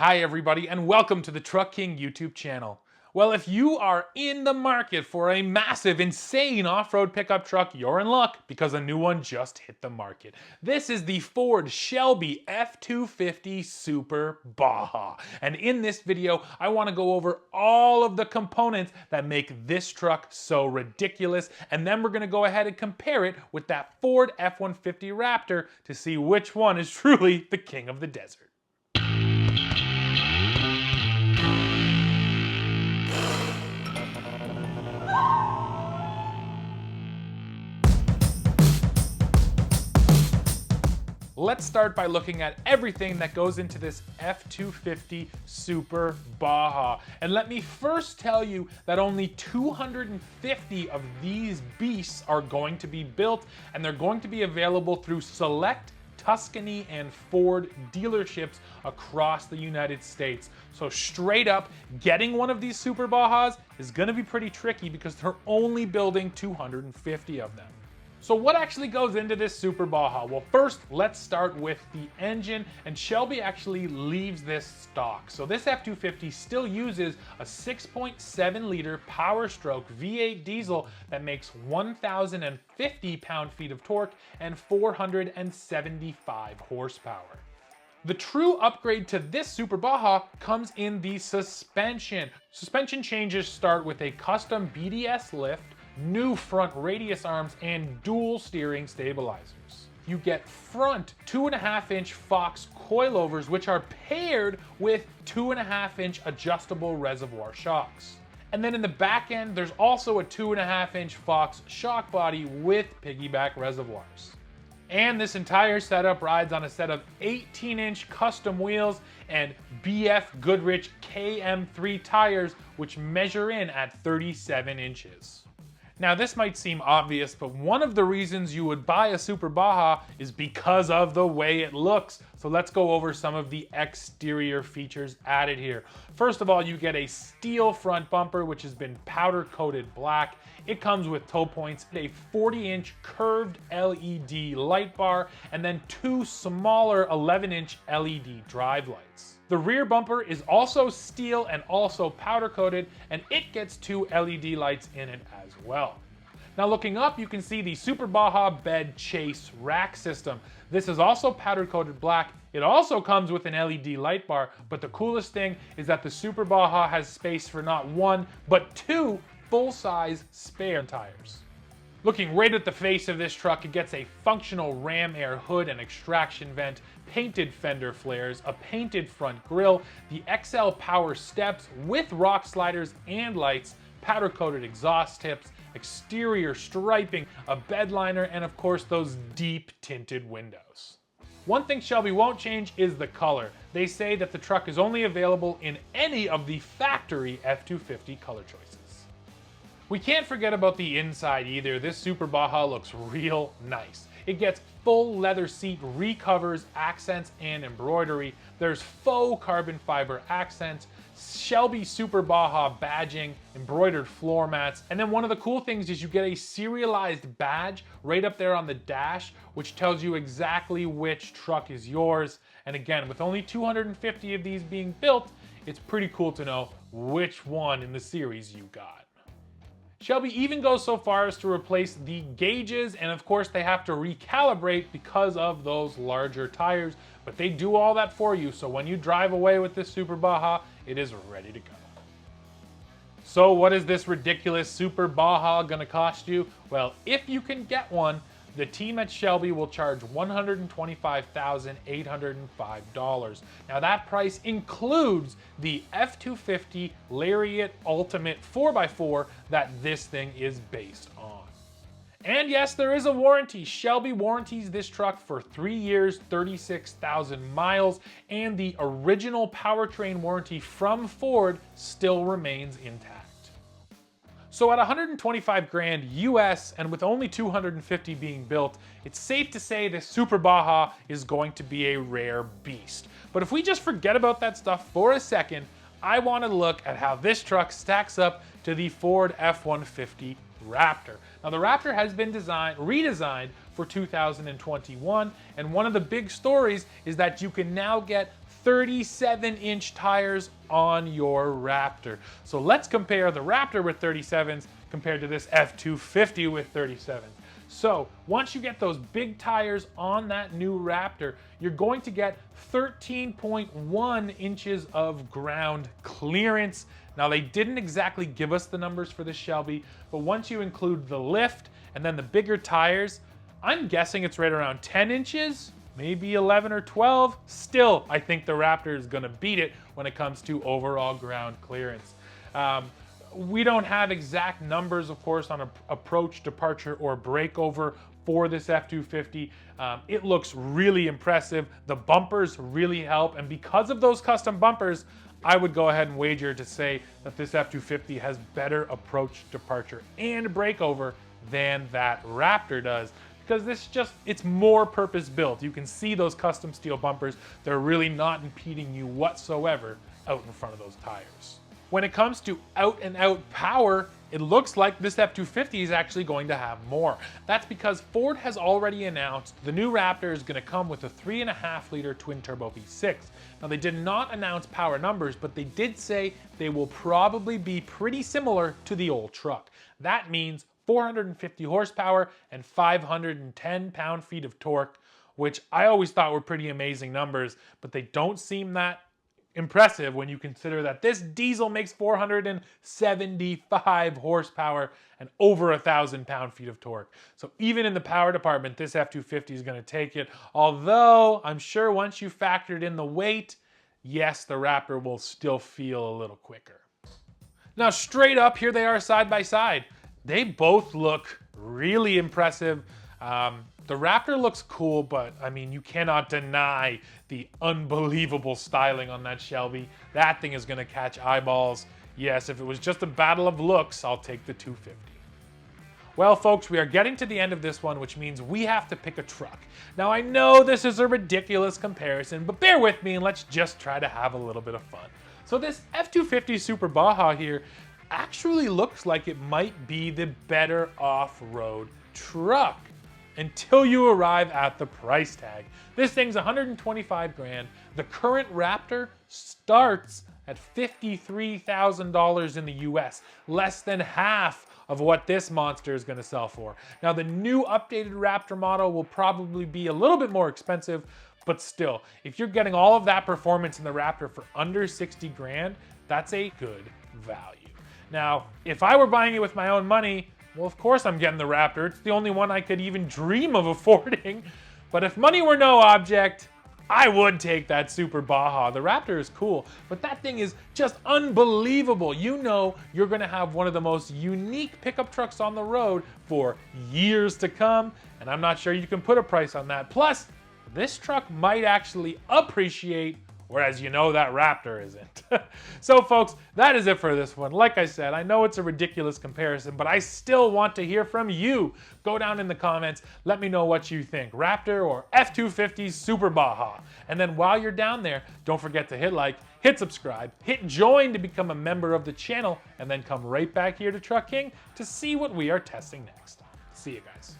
Hi everybody and welcome to the Truck King YouTube channel. Well, if you are in the market for a massive, insane off-road pickup truck, you're in luck because a new one just hit the market. This is the Ford Shelby F-250 Super Baja. And in this video, I want to go over all of the components that make this truck so ridiculous. And then we're going to go ahead and compare it with that Ford F-150 Raptor to see which one is truly the king of the desert. Let's start by looking at everything that goes into this F-250 Super Baja. And let me first tell you that only 250 of these beasts are going to be built, and they're going to be available through select Tuscany and Ford dealerships across the United States. So straight up, getting one of these Super Bajas is gonna be pretty tricky because they're only building 250 of them. So what actually goes into this Super Baja? Well, first, let's start with the engine, and Shelby actually leaves this stock. So this F-250 still uses a 6.7 liter Power Stroke V8 diesel that makes 1,050 pound-feet of torque and 475 horsepower. The true upgrade to this Super Baja comes in the suspension. Suspension changes start with a custom BDS lift, new front radius arms, and dual steering stabilizers. You get front 2.5-inch Fox coilovers, which are paired with 2.5-inch adjustable reservoir shocks. And then in the back end, there's also a 2.5-inch Fox shock body with piggyback reservoirs. And this entire setup rides on a set of 18-inch custom wheels and BF Goodrich KM3 tires, which measure in at 37 inches. Now this might seem obvious, but one of the reasons you would buy a Super Baja is because of the way it looks. So let's go over some of the exterior features added here. First of all, you get a steel front bumper, which has been powder coated black. It comes with tow points, a 40-inch curved LED light bar, and then two smaller 11-inch LED drive lights. The rear bumper is also steel and also powder coated, and it gets two LED lights in it as well. Now looking up, you can see the Super Baja bed chase rack system. This is also powder coated black. It also comes with an LED light bar, but the coolest thing is that the Super Baja has space for not one, but two full-size spare tires. Looking right at the face of this truck, it gets a functional ram air hood and extraction vent, painted fender flares, a painted front grille, the XL power steps with rock sliders and lights, powder coated exhaust tips, exterior striping, a bed liner, and of course those deep tinted windows. One thing Shelby won't change is the color. They say that the truck is only available in any of the factory F-250 color choices. We can't forget about the inside either. This Super Baja looks real nice. It gets full leather seat recovers, accents, and embroidery. There's faux carbon fiber accents, Shelby Super Baja badging, embroidered floor mats, and then one of the cool things is you get a serialized badge right up there on the dash, which tells you exactly which truck is yours. And again, with only 250 of these being built, it's pretty cool to know which one in the series you got. Shelby even goes so far as to replace the gauges, and of course they have to recalibrate because of those larger tires, but they do all that for you, so when you drive away with this Super Baja, it is ready to go. So what is this ridiculous Super Baja gonna cost you? Well, if you can get one, the team at Shelby will charge $125,805. Now that price includes the F-250 Lariat Ultimate 4x4 that this thing is based on. And yes, there is a warranty. Shelby warranties this truck for 3 years, 36,000 miles, and the original powertrain warranty from Ford still remains intact. So at 125 grand US and with only 250 being built, it's safe to say this Super Baja is going to be a rare beast. But if we just forget about that stuff for a second, I want to look at how this truck stacks up to the Ford F-150 Raptor. Now the Raptor has been redesigned for 2021, and one of the big stories is that you can now get 37-inch tires on your Raptor. So let's compare the Raptor with 37s compared to this F-250 with 37s. So once you get those big tires on that new Raptor, you're going to get 13.1 inches of ground clearance. Now they didn't exactly give us the numbers for this Shelby, but once you include the lift and then the bigger tires, I'm guessing it's right around 10 inches, maybe 11 or 12. Still, I think the Raptor is gonna beat it when it comes to overall ground clearance. We don't have exact numbers, of course, on approach, departure, or breakover for this F-250. It looks really impressive. The bumpers really help, and because of those custom bumpers, I would go ahead and wager to say that this F-250 has better approach, departure, and breakover than that Raptor does, because it's more purpose built. You can see those custom steel bumpers. They're really not impeding you whatsoever out in front of those tires. When it comes to out and out power, it looks like this F-250 is actually going to have more. That's because Ford has already announced the new Raptor is going to come with a 3.5-liter twin turbo V6. Now they did not announce power numbers, but they did say they will probably be pretty similar to the old truck. That means 450 horsepower and 510 pound-feet of torque, which I always thought were pretty amazing numbers, but they don't seem that impressive when you consider that this diesel makes 475 horsepower and over 1,000 pound-feet of torque. So even in the power department, this F-250 is going to take it. Although I'm sure once you factored in the weight, yes, the Raptor will still feel a little quicker. Now straight up, here they are side by side. They both look really impressive. The Raptor looks cool, but I mean, you cannot deny the unbelievable styling on that Shelby. That thing is gonna catch eyeballs. Yes, if it was just a battle of looks, I'll take the 250. Well, folks, we are getting to the end of this one, which means we have to pick a truck. Now, I know this is a ridiculous comparison, but bear with me and let's just try to have a little bit of fun. So this F-250 Super Baja here actually looks like it might be the better off-road truck, until you arrive at the price tag. This thing's 125 grand. The current Raptor starts at $53,000 in the US, less than half of what this monster is gonna sell for. Now the new updated Raptor model will probably be a little bit more expensive, but still, if you're getting all of that performance in the Raptor for under 60 grand, that's a good value. Now, if I were buying it with my own money, well, of course I'm getting the Raptor. It's the only one I could even dream of affording. But if money were no object, I would take that Super Baja. The Raptor is cool, but that thing is just unbelievable. You know you're gonna have one of the most unique pickup trucks on the road for years to come, and I'm not sure you can put a price on that. Plus, this truck might actually appreciate, whereas you know that Raptor isn't. So folks, that is it for this one. Like I said, I know it's a ridiculous comparison, but I still want to hear from you. Go down in the comments, let me know what you think, Raptor or F-250 Super Baja. And then while you're down there, don't forget to hit like, hit subscribe, hit join to become a member of the channel, and then come right back here to Truck King to see what we are testing next. See you guys.